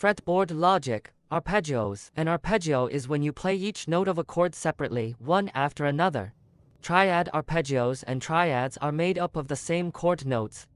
Fretboard logic, arpeggios. An arpeggio is when you play each note of a chord separately, one after another. Triad arpeggios and triads are made up of the same chord notes.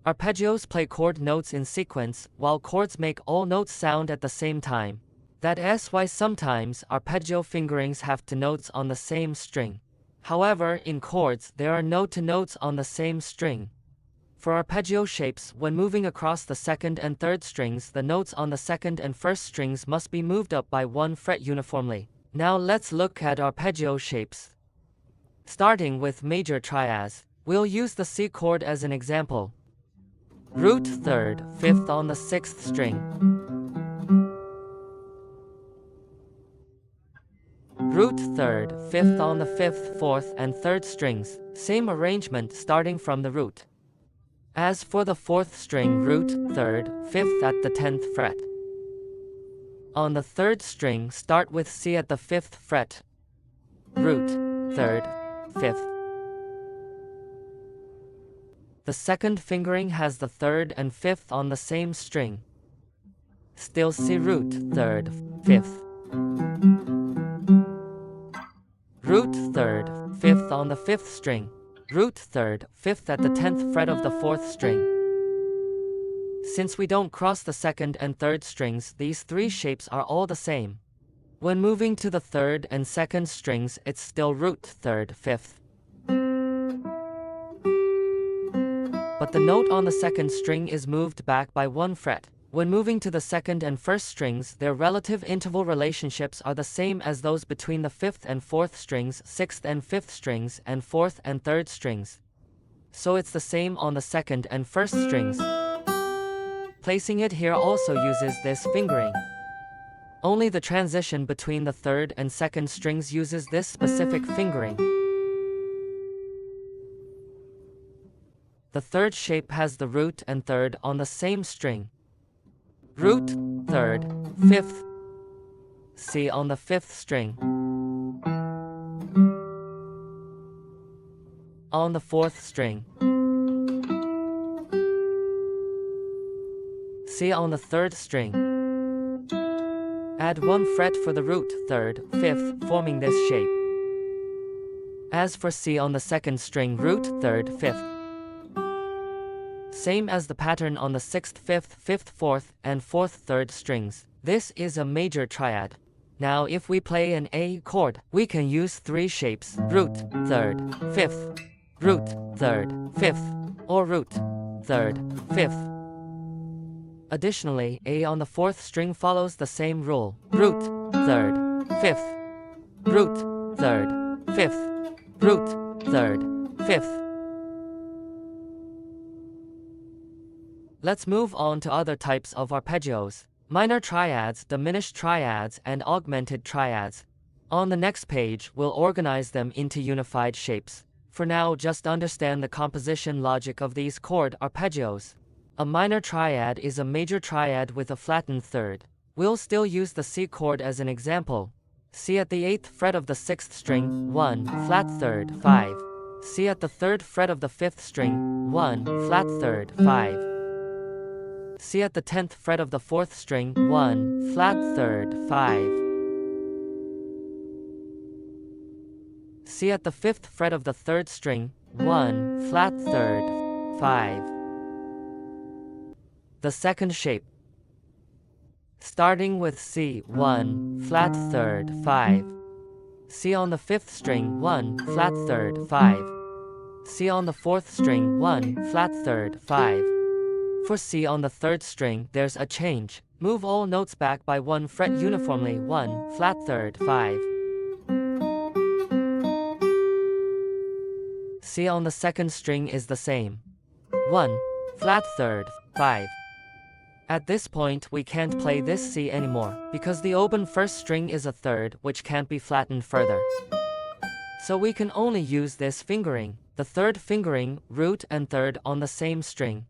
Arpeggios play chord notes in sequence, while chords make all notes sound at the same time. That's why sometimes arpeggio fingerings have two notes on the same string. However, in chords, there are no two notes on the same string. For arpeggio shapes, when moving across the second and third strings, the notes on the second and first strings must be moved up by one fret uniformly. Now let's look at arpeggio shapes. Starting with major triads, we'll use the C chord as an example. Root third, fifth on the sixth string. Root third, fifth on the fifth, fourth, and third strings. Same arrangement starting from the root. As for the fourth string, root third, fifth at the 10th fret. On the third string, start with C at the 5th fret. Root third, fifth. The second fingering has the third and fifth on the same string. Still C root third, fifth. Root third, fifth on the fifth string. Root third, fifth at the 10th fret of the fourth string. Since we don't cross the second and third strings, these three shapes are all the same. When moving to the third and second strings, it's still root third, fifth. But the note on the second string is moved back by one fret. When moving to the second and first strings, their relative interval relationships are the same as those between the fifth and fourth strings, sixth and fifth strings, and fourth and third strings. So it's the same on the second and first strings. Placing it here also uses this fingering. Only the transition between the third and second strings uses this specific fingering. The third shape has the root and third on the same string. Root third, fifth, C on the fifth string. On the fourth string, C on the third string. Add one fret for the root third, fifth, forming this shape. As for C on the second string, root third, fifth. Same as the pattern on the sixth, fifth, fifth, fourth, and fourth, third strings. This is a major triad. Now if we play an A chord, we can use three shapes: root third, fifth, root third, fifth, or root third, fifth. Additionally, A on the fourth string follows the same rule: root third, fifth, root third, fifth, root third, fifth. Let's move on to other types of arpeggios: minor triads, diminished triads, and augmented triads. On the next page, we'll organize them into unified shapes. For now, just understand the composition logic of these chord arpeggios. A minor triad is a major triad with a flattened third. We'll still use the C chord as an example. C at the 8th fret of the 6th string, 1, flat third, 5. C at the 3rd fret of the 5th string, 1, flat third, 5. C at the 10th fret of the 4th string, 1, flat third, 5. C at the 5th fret of the 3rd string, 1, flat third, 5. The second shape. Starting with C, 1, flat third, 5. C on the 5th string, 1, flat third, 5. C on the 4th string, 1, flat third, 5. For C on the 3rd string, there's a change. Move all notes back by one fret uniformly, 1, flat third, 5. C on the 2nd string is the same. 1, flat third, 5. At this point, we can't play this C anymore, because the open 1st string is a third, which can't be flattened further. So we can only use this fingering. The third fingering, root and third on the same string.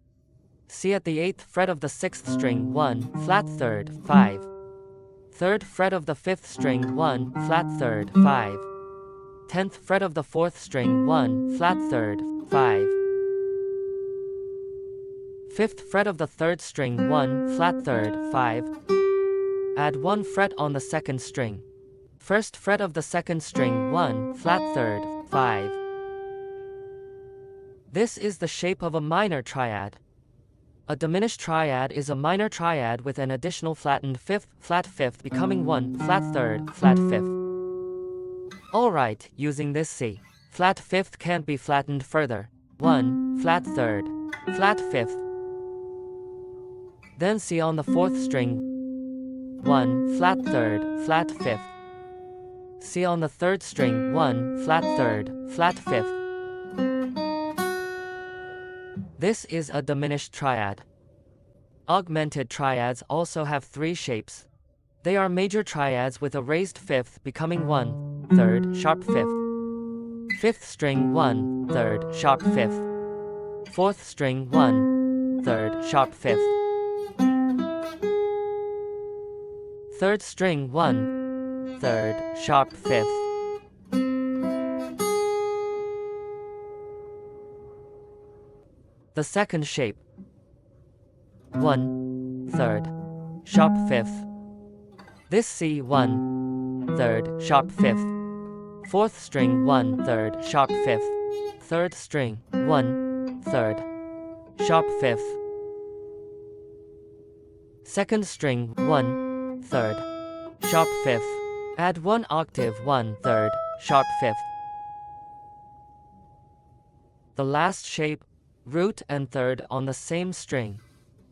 C at the 8th fret of the 6th string, 1, flat third, 5. 3rd fret of the 5th string, 1, flat third, 5. 10th fret of the 4th string, 1, flat third, 5. 5th fret of the 3rd string 1, flat 3rd, 5. Add 1 fret on the 2nd string. 1st fret of the 2nd string 1, flat 3rd, 5. This is the shape of a minor triad. A diminished triad is a minor triad with an additional flattened 5th, flat 5th becoming 1, flat 3rd, flat 5th. Alright, using this C. Flat 5th can't be flattened further. 1, flat 3rd, flat 5th. Then C on the 4th string. 1, flat 3rd, flat 5th. C on the 3rd string. 1, flat 3rd, flat 5th. This is a diminished triad. Augmented triads also have 3 shapes. They are major triads with a raised 5th becoming 1, 3rd, sharp 5th. 5th string 1, 3rd, sharp 5th. 4th string 1, 3rd, sharp 5th. 3rd string 1, 3rd, sharp 5th. The second shape. 1, 3rd, sharp 5th. This C 1, 3rd, sharp 5th. 4th string 1, 3rd, sharp 5th. 3rd string 1, 3rd, sharp 5th. 2nd string 1, 3rd, sharp 5th. Add 1 octave 1, 3rd, sharp 5th. The last shape, root and 3rd on the same string.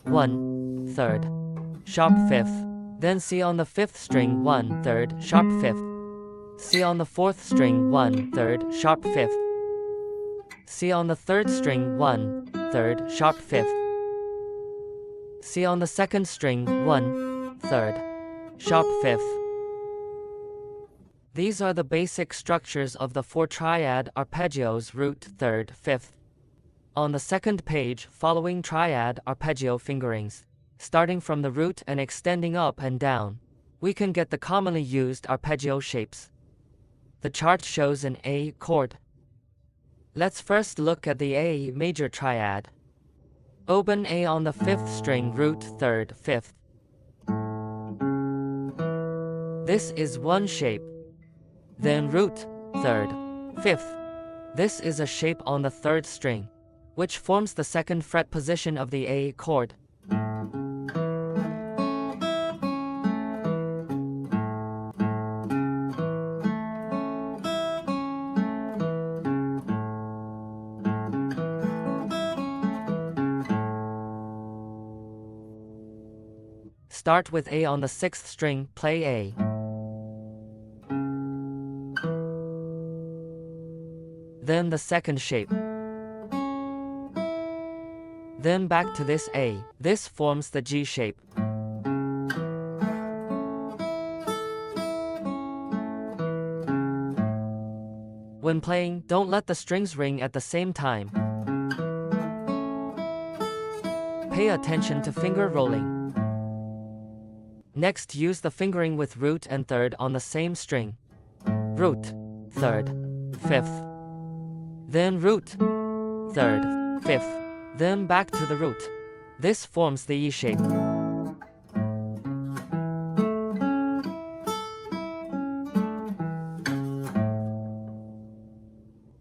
1, 3rd, sharp 5th. Then C on the 5th string 1, 3rd, sharp 5th. C on the 4th string 1, 3rd, sharp 5th. C on the 3rd string 1, 3rd, sharp 5th. C on the 2nd string 1, 3rd, sharp 5th. These are the basic structures of the 4-triad arpeggios root 3rd, 5th. On the second page, following triad arpeggio fingerings, starting from the root and extending up and down, we can get the commonly used arpeggio shapes. The chart shows an A chord. Let's first look at the A major triad. Open A on the 5th string root 3rd, 5th. This is one shape. Then root 3rd, 5th. This is a shape on the 3rd string, which forms the 2nd fret position of the A chord. Start with A on the 6th string, play A. Then the second shape. Then back to this A. This forms the G shape. When playing, don't let the strings ring at the same time. Pay attention to finger rolling. Next, use the fingering with root and 3rd on the same string. Root, 3rd, 5th. Then root, 3rd, 5th. Then back to the root. This forms the E shape.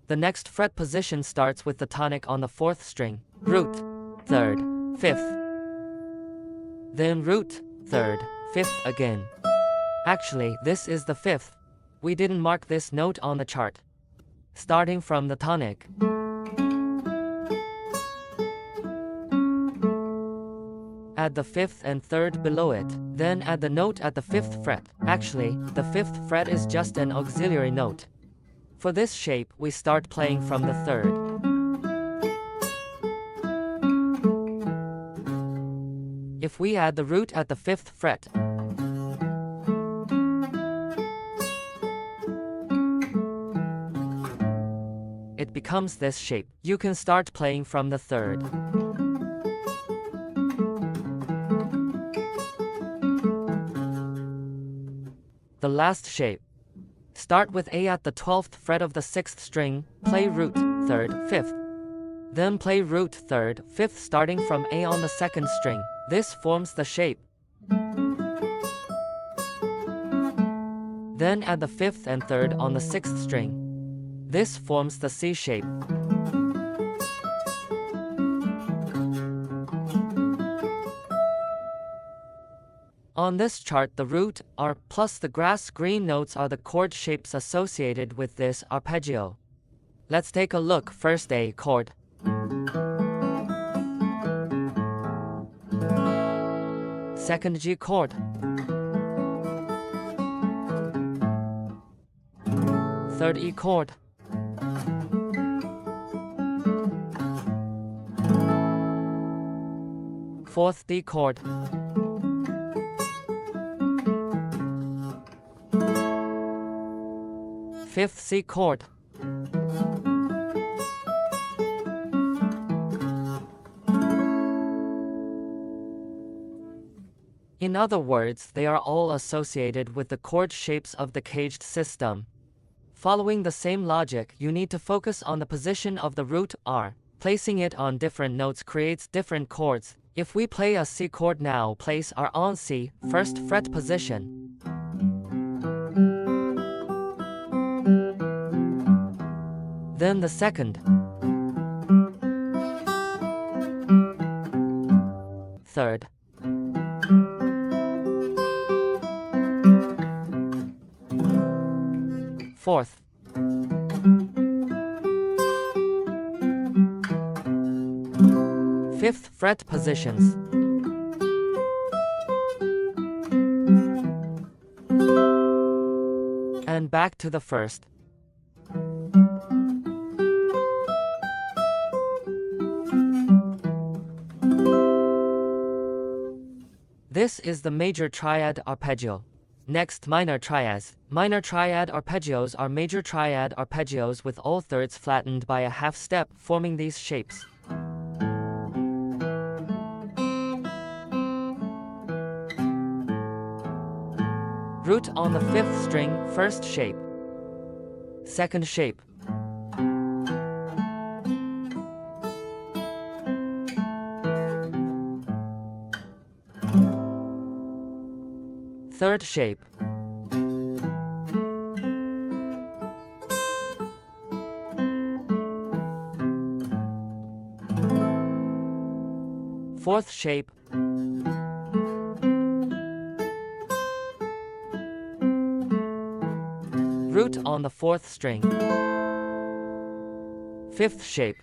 The next fret position starts with the tonic on the 4th string. Root, 3rd, 5th. Then root, 3rd, 5th again. Actually, this is the 5th. We didn't mark this note on the chart. Starting from the tonic. Add the 5th and 3rd below it, then add the note at the 5th fret. Actually, the 5th fret is just an auxiliary note. For this shape, we start playing from the 3rd. If we add the root at the 5th fret, it becomes this shape. You can start playing from the 3rd. The last shape. Start with A at the 12th fret of the 6th string, play root, 3rd, 5th. Then play root third, fifth starting from A on the second string. This forms the shape. Then add the fifth and third on the sixth string. This forms the C shape. On this chart, the root, R, plus the grass green notes are the chord shapes associated with this arpeggio. Let's take a look. First A chord. Second G chord. Third E chord. Fourth D chord. Fifth C chord. In other words, they are all associated with the chord shapes of the caged system. Following the same logic, you need to focus on the position of the root R. Placing it on different notes creates different chords. If we play a C chord now, place R on C, first fret position. Then the second, third, fourth, fifth fret positions. And back to the first. This is the major triad arpeggio. Next, minor triads. Minor triad arpeggios are major triad arpeggios with all thirds flattened by a half step, forming these shapes. Root on the fifth string, first shape. Second shape. Third shape. Fourth shape. Root on the fourth string. Fifth shape.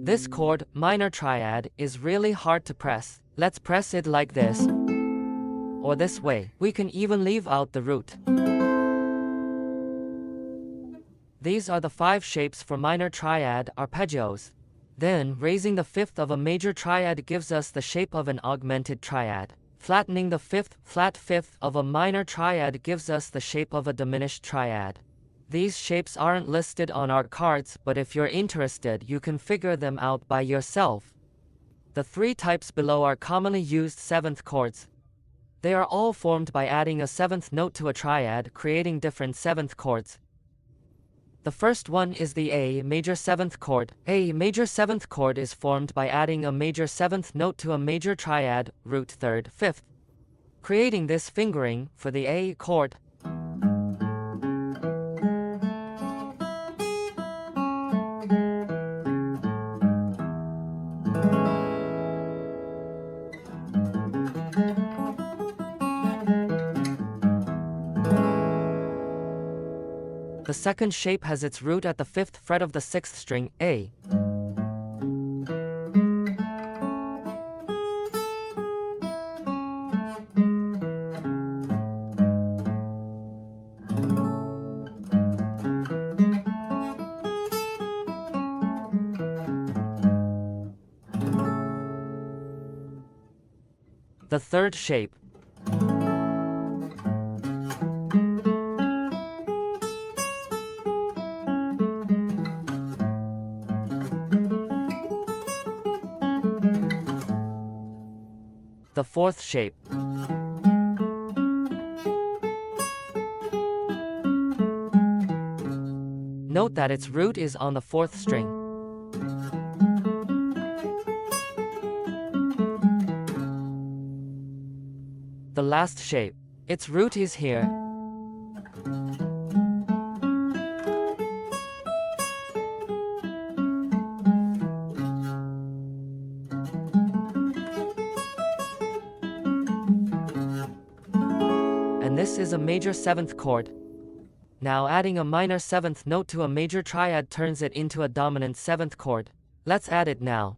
This chord, minor triad, is really hard to press. Let's press it like this, or this way. We can even leave out the root. These are the 5 shapes for minor triad arpeggios. Then, raising the fifth of a major triad gives us the shape of an augmented triad. Flattening the flat fifth of a minor triad gives us the shape of a diminished triad. These shapes aren't listed on our cards, but if you're interested, you can figure them out by yourself. The 3 types below are commonly used 7th chords. They are all formed by adding a 7th note to a triad, creating different 7th chords. The first one is the A major 7th chord. A major 7th chord is formed by adding a major 7th note to a major triad, root 3rd, 5th, creating this fingering for the A chord. The second shape has its root at the 5th fret of the 6th string, A. The third shape. The fourth shape. note that its root is on the 4th string. The last shape. Its root is here. And this is a major 7th chord. Now adding a minor 7th note to a major triad turns it into a dominant 7th chord. Let's add it now.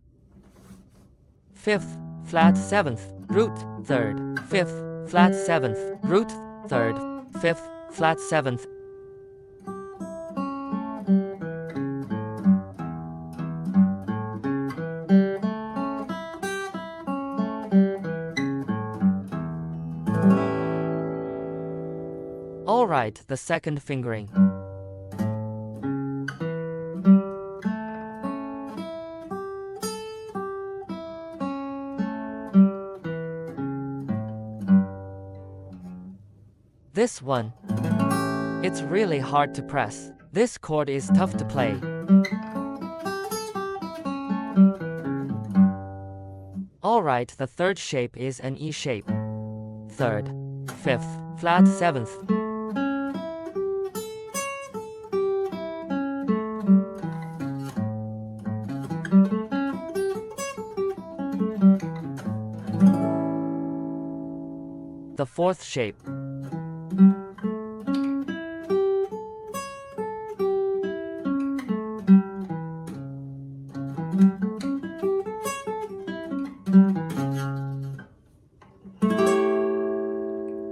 5th, flat 7th, root, 3rd, 5th, flat 7th, root, 3rd, 5th, flat 7th. Alright, the second fingering. This one. It's really hard to press. This chord is tough to play. Alright, the third shape is an E shape. 3rd, 5th, flat 7th. The 4th shape.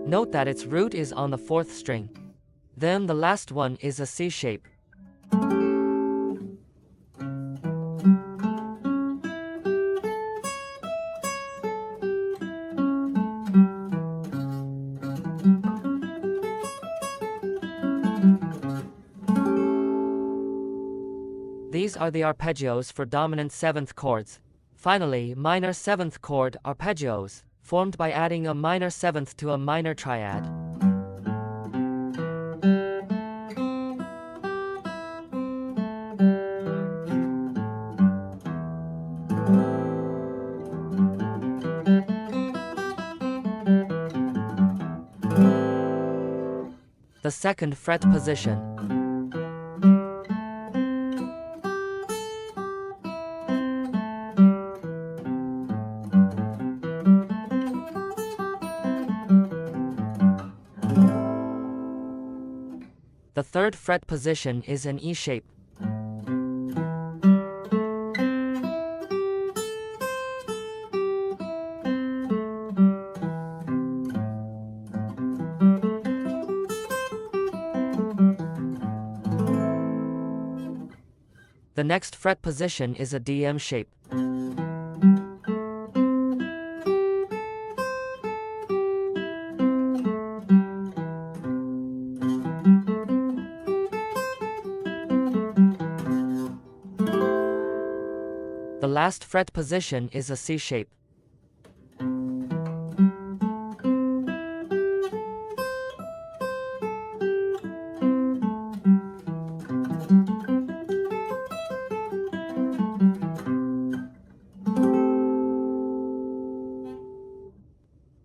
Note that its root is on the 4th string. Then the last one is a C shape. These are the arpeggios for dominant 7th chords. Finally, minor 7th chord arpeggios, formed by adding a minor 7th to a minor triad. The second fret position. The third fret position is an E shape. The next fret position is a DM shape. The last fret position is a C shape.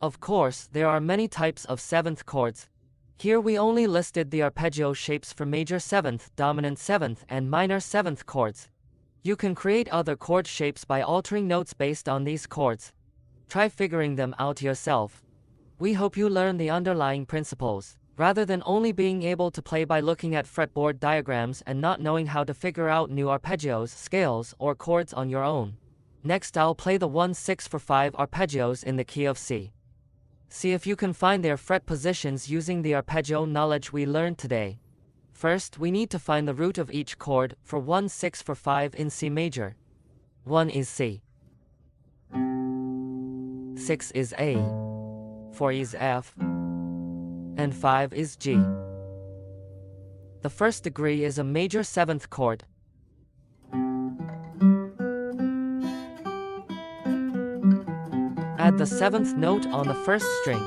Of course, there are many types of 7th chords. Here we only listed the arpeggio shapes for major 7th, dominant 7th, and minor 7th chords. You can create other chord shapes by altering notes based on these chords. Try figuring them out yourself. We hope you learn the underlying principles, rather than only being able to play by looking at fretboard diagrams and not knowing how to figure out new arpeggios, scales, or chords on your own. Next I'll play the 1-6-4-5 arpeggios in the key of C. See if you can find their fret positions using the arpeggio knowledge we learned today. First, we need to find the root of each chord for 1-6-4-5 in C major. 1 is C. 6 is A. 4 is F. And 5 is G. The first degree is a major 7th chord. Add the 7th note on the first string.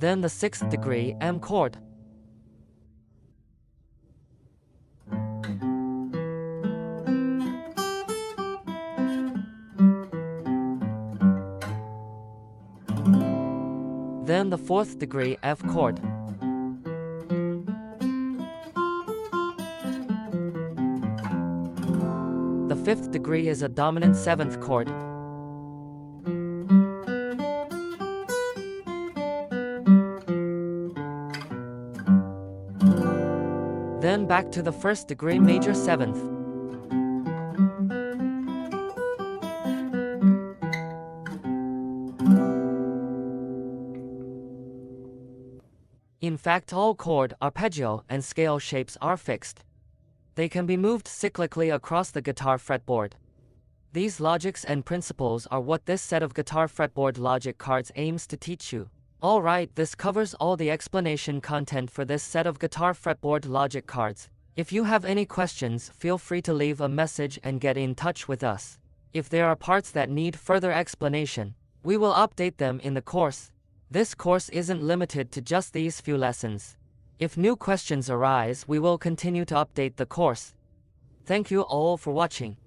then the 6th degree M chord. Then the 4th degree F chord. The 5th degree is a dominant 7th chord. Then back to the 1st degree major 7th. In fact, all chord, arpeggio, and scale shapes are fixed. They can be moved cyclically across the guitar fretboard. These logics and principles are what this set of guitar fretboard logic cards aims to teach you. Alright, this covers all the explanation content for this set of guitar fretboard logic cards. If you have any questions, feel free to leave a message and get in touch with us. If there are parts that need further explanation, we will update them in the course. This course isn't limited to just these few lessons. If new questions arise, we will continue to update the course. Thank you all for watching.